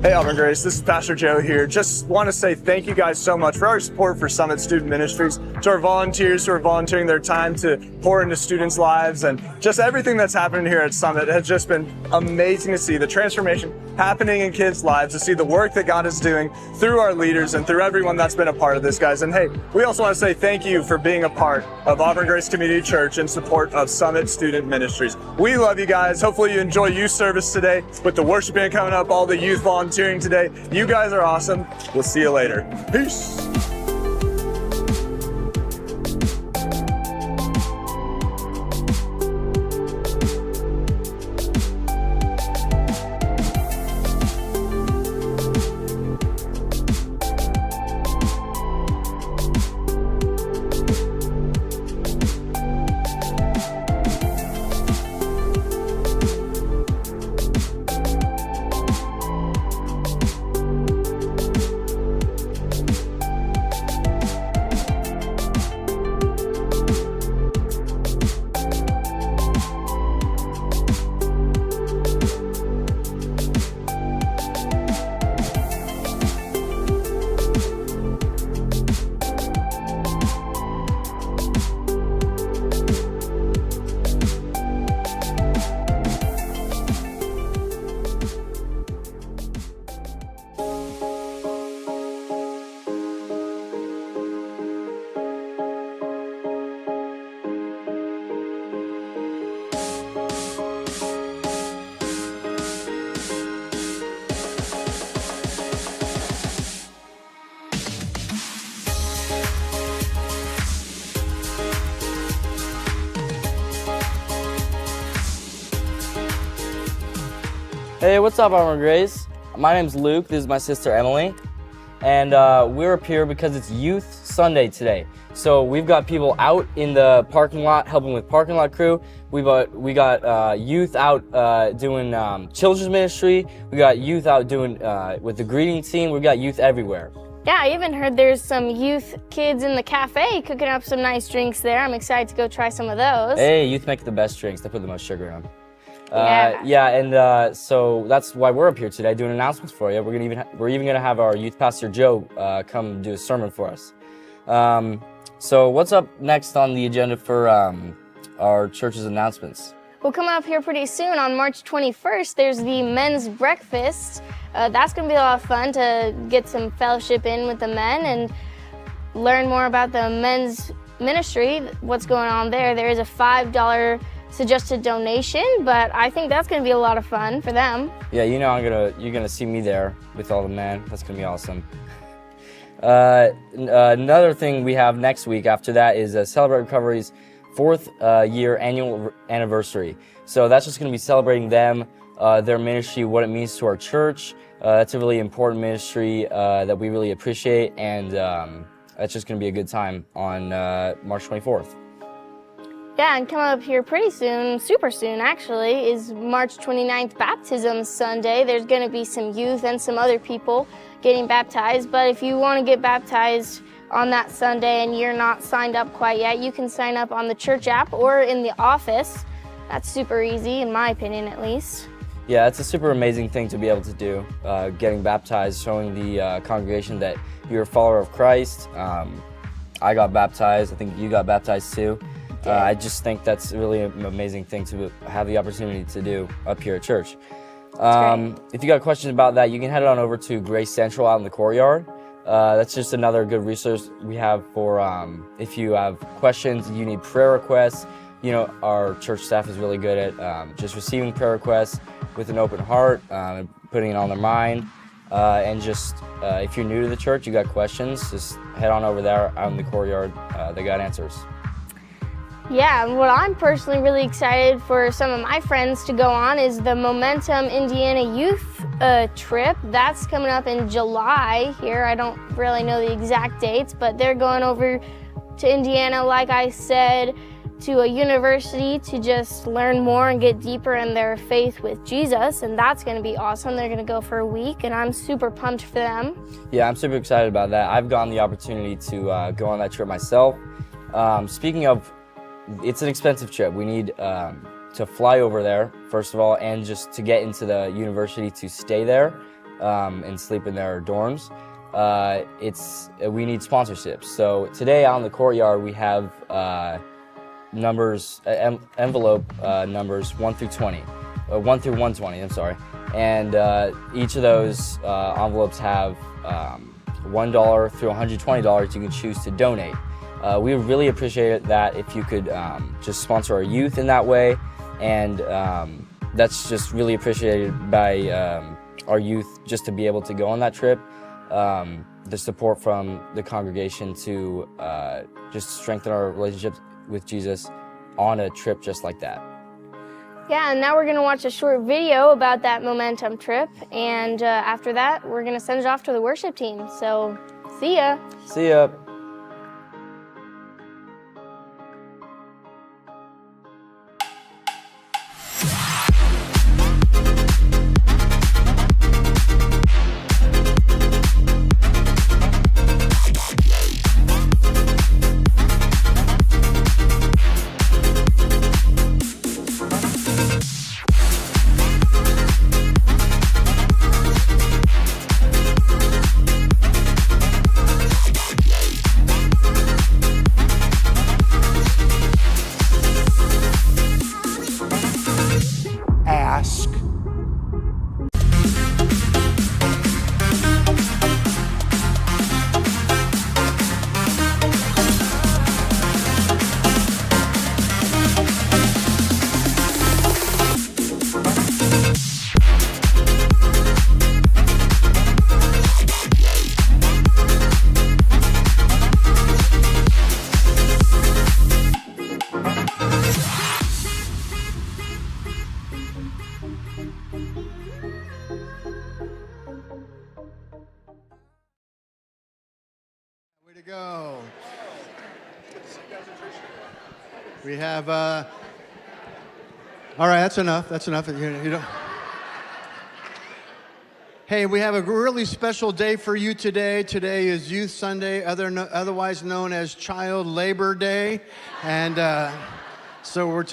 Hey Auburn Grace, this is Pastor Joe here. Just want to say thank you guys so much for our support for Summit Student Ministries, to our volunteers who are volunteering their time to pour into students' lives, and just everything that's happening here at Summit has just been amazing to see the transformation happening in kids' lives, to see the work that God is doing through our leaders and through everyone that's been a part of this, guys. And hey, we also want to say thank you for being a part of Auburn Grace Community Church in support of Summit Student Ministries. We love you guys. Hopefully you enjoy youth service today with the worship band coming up, all the youth volunteering today. You guys are awesome. We'll see you later. Peace. Hey, what's up, Auburn Grace? My name's Luke. This is my sister Emily, and we're up here because it's Youth Sunday today. So we've got people out in the parking lot helping with parking lot crew. We got youth out doing children's ministry. We got youth out doing with the greeting team. We got youth everywhere. Yeah, I even heard there's some youth kids in the cafe cooking up some nice drinks there. I'm excited to go try some of those. Hey, youth make the best drinks. They put the most sugar in them. So that's why we're up here today doing announcements for you. We're even gonna have our youth pastor Joe come do a sermon for us. So what's up next on the agenda for our church's announcements? We'll come up here pretty soon on March 21st. There's the men's breakfast. That's gonna be a lot of fun to get some fellowship in with the men and learn more about the men's ministry, what's going on there. There is a $5 suggested donation, but I think that's going to be a lot of fun for them. Yeah, you know you're gonna see me there with all the men. That's gonna be awesome. Another thing we have next week after that is Celebrate Recovery's 4th year annual anniversary. So that's just gonna be celebrating them, their ministry, what it means to our church. That's a really important ministry that we really appreciate, and that's just gonna be a good time on March 24th. Yeah, and coming up here pretty soon, super soon actually, is March 29th Baptism Sunday. There's going to be some youth and some other people getting baptized, but if you want to get baptized on that Sunday and you're not signed up quite yet, you can sign up on the church app or in the office. That's super easy, in my opinion at least. Yeah, it's a super amazing thing to be able to do, getting baptized, showing the congregation that you're a follower of Christ. I got baptized. I think you got baptized too. I just think that's really an amazing thing to have the opportunity to do up here at church. If you got questions about that, you can head on over to Grace Central out in the courtyard. That's just another good resource we have for if you have questions, you need prayer requests. You know, our church staff is really good at just receiving prayer requests with an open heart, putting it on their mind. And just if you're new to the church, you got questions, just head on over there out in the courtyard. They got answers. Yeah, and what I'm personally really excited for some of my friends to go on is the Momentum Indiana Youth trip. That's coming up in July here. I don't really know the exact dates, but they're going over to Indiana, like I said, to a university to just learn more and get deeper in their faith with Jesus, and that's going to be awesome. They're going to go for a week, and I'm super pumped for them. Yeah, I'm super excited about that. I've gotten the opportunity to go on that trip myself. Speaking of, it's an expensive trip. We need to fly over there, first of all, and just to get into the university to stay there. and sleep in their dorms. We need sponsorships. So today out in the courtyard we have envelope numbers 1 through 120. I'm sorry, and each of those envelopes have $1 through $120 you can choose to donate. We would really appreciate that if you could just sponsor our youth in that way, and that's just really appreciated by our youth just to be able to go on that trip. The support from the congregation to just strengthen our relationship with Jesus on a trip just like that. Yeah, and now we're going to watch a short video about that Momentum trip, and after that, we're going to send it off to the worship team. So, see ya. See ya. Ask. Way to go. We have, all right, that's enough. That's enough. You don't. Hey, we have a really special day for you today. Today is Youth Sunday, otherwise known as Child Labor Day. And so we're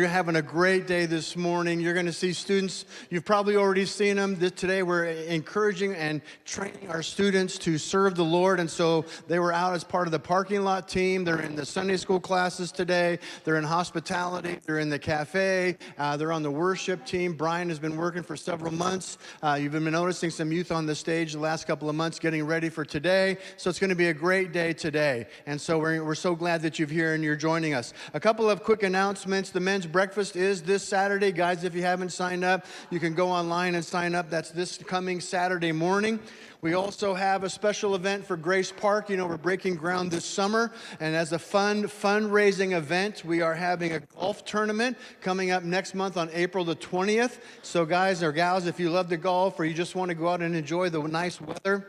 having a great day this morning. You're going to see students. You've probably already seen them. Today we're encouraging and training our students to serve the Lord. And so they were out as part of the parking lot team. They're in the Sunday school classes today. They're in hospitality. They're in the cafe. They're on the worship team. Brian has been working for several months. You've been noticing some youth on the stage the last couple of months getting ready for today. So it's going to be a great day today. And so we're so glad that you're here and you're joining us. A couple of quick announcements. The men's breakfast is this Saturday. Guys, if you haven't signed up, you can go online and sign up. That's this coming Saturday morning. We also have a special event for Grace Park. You know, we're breaking ground this summer. And as a fundraising event, we are having a golf tournament coming up next month on April the 20th. So guys or gals, if you love to golf or you just want to go out and enjoy the nice weather,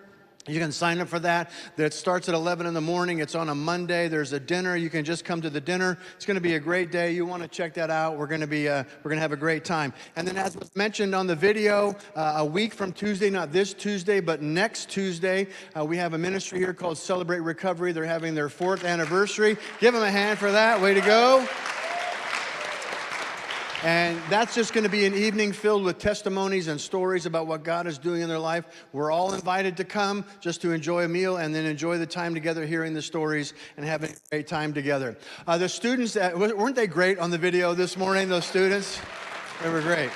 you can sign up for that. That starts at 11 in the morning. It's on a Monday. There's a dinner. You can just come to the dinner. It's going to be a great day. You want to check that out. We're going to have a great time. And then, as was mentioned on the video, a week from Tuesday, not this Tuesday, but next Tuesday, we have a ministry here called Celebrate Recovery. They're having their 4th anniversary. Give them a hand for that. Way to go. And that's just going to be an evening filled with testimonies and stories about what God is doing in their life. We're all invited to come just to enjoy a meal and then enjoy the time together hearing the stories and having a great time together. The students, weren't they great on the video this morning, those students? They were great.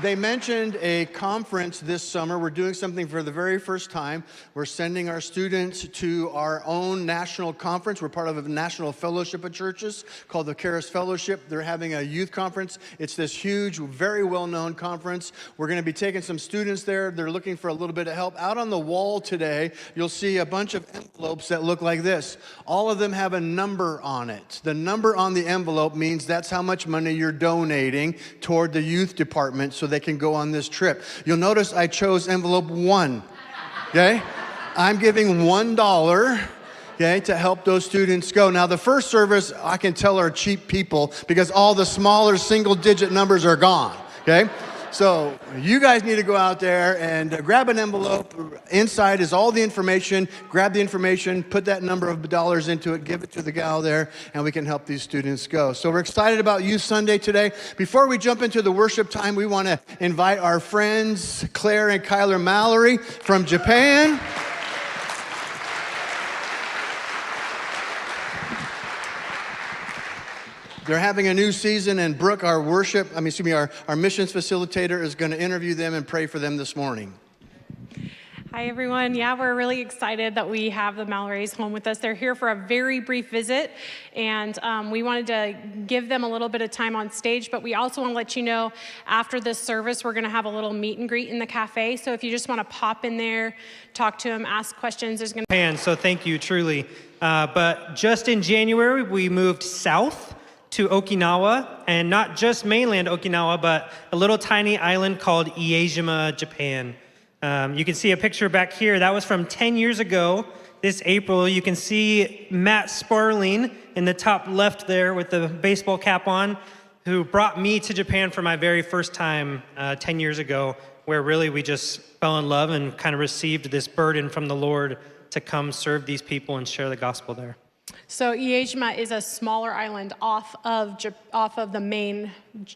They mentioned a conference this summer. We're doing something for the very first time. We're sending our students to our own national conference. We're part of a national fellowship of churches called the Charis Fellowship. They're having a youth conference. It's this huge, very well-known conference. We're going to be taking some students there. They're looking for a little bit of help. Out on the wall today, you'll see a bunch of envelopes that look like this. All of them have a number on it. The number on the envelope means that's how much money you're donating toward the youth department so they can go on this trip. You'll notice I chose envelope 1, okay? I'm giving $1, okay, to help those students go. Now, the first service, I can tell, are cheap people because all the smaller single-digit numbers are gone, okay? So you guys need to go out there and grab an envelope. Inside is all the information. Grab the information, put that number of dollars into it, give it to the gal there, and we can help these students go. So we're excited about Youth Sunday today. Before we jump into the worship time, we want to invite our friends, Claire and Kyler Mallory from Japan. They're having a new season, and Brooke, our missions facilitator, is going to interview them and pray for them this morning. Hi, everyone. Yeah, we're really excited that we have the Mallory's home with us. They're here for a very brief visit, and we wanted to give them a little bit of time on stage, but we also want to let you know after this service, we're going to have a little meet and greet in the cafe. So if you just want to pop in there, talk to them, ask questions, there's going to... So thank you, truly. But just in January, we moved south to Okinawa, and not just mainland Okinawa, but a little tiny island called Iejima, Japan. You can see a picture back here. That was from 10 years ago, this April. You can see Matt Sparling in the top left there with the baseball cap on, who brought me to Japan for my very first time 10 years ago, where really we just fell in love and kind of received this burden from the Lord to come serve these people and share the gospel there. So Iejima is a smaller island off of the main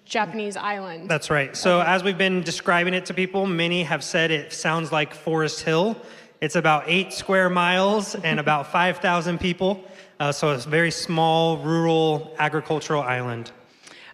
Japanese island. That's right. So as we've been describing it to people, many have said it sounds like Forest Hill. It's about 8 square miles and about 5,000 people. So it's a very small, rural, agricultural island.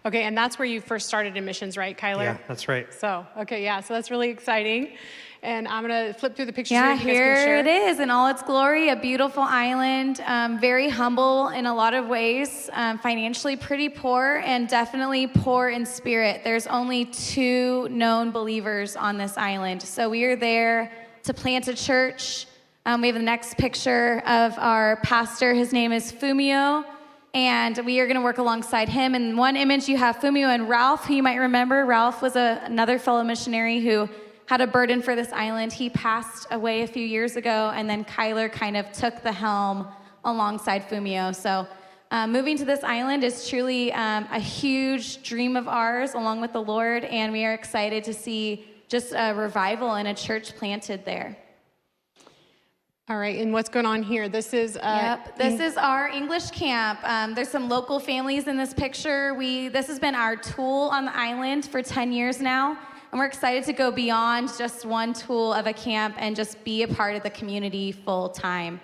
Okay, and that's where you first started in missions, right, Kyler? Yeah, that's right. So, okay, yeah, so that's really exciting. And I'm going to flip through the pictures. Yeah, so you guys can here share. it is in all its glory, a beautiful island, very humble in a lot of ways, financially pretty poor, and definitely poor in spirit. There's only 2 known believers on this island. So we are there to plant a church. We have the next picture of our pastor. His name is Fumio, and we are going to work alongside him. In one image, you have Fumio and Ralph, who you might remember. Ralph was another fellow missionary who had a burden for this island. He passed away a few years ago, and then Kyler kind of took the helm alongside Fumio. So moving to this island is truly a huge dream of ours, along with the Lord, and we are excited to see just a revival and a church planted there. All right, and what's going on here? This is... This is our English camp. There's some local families in this picture. This has been our tool on the island for 10 years now. And we're excited to go beyond just one tool of a camp and just be a part of the community full time.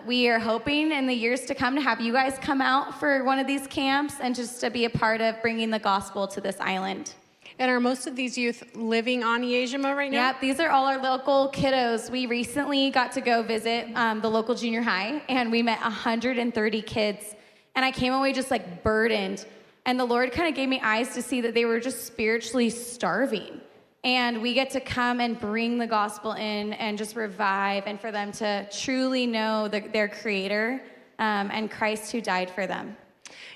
We are hoping in the years to come to have you guys come out for one of these camps and just to be a part of bringing the gospel to this island. And are most of these youth living on Iejima right now? Yep, these are all our local kiddos. We recently got to go visit the local junior high, and we met 130 kids. And I came away just like burdened. And the Lord kind of gave me eyes to see that they were just spiritually starving. And we get to come and bring the gospel in and just revive, and for them to truly know their Creator and Christ who died for them.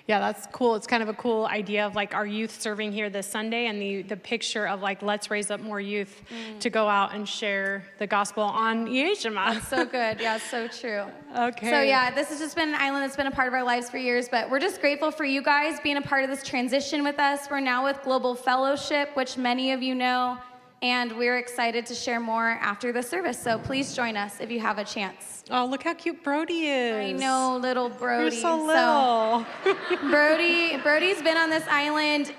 Yeah, that's cool. It's kind of a cool idea of like our youth serving here this Sunday, and the picture of like, let's raise up more youth to go out and share the gospel on Iejima. That's so good. Yeah, so true. Okay. So yeah, this has just been an island that's been a part of our lives for years, but we're just grateful for you guys being a part of this transition with us. We're now with Global Fellowship, which many of you know, and we're excited to share more after the service. So please join us if you have a chance. Oh, look how cute Brody is. I know, little Brody. You're so little. Brody's been on this island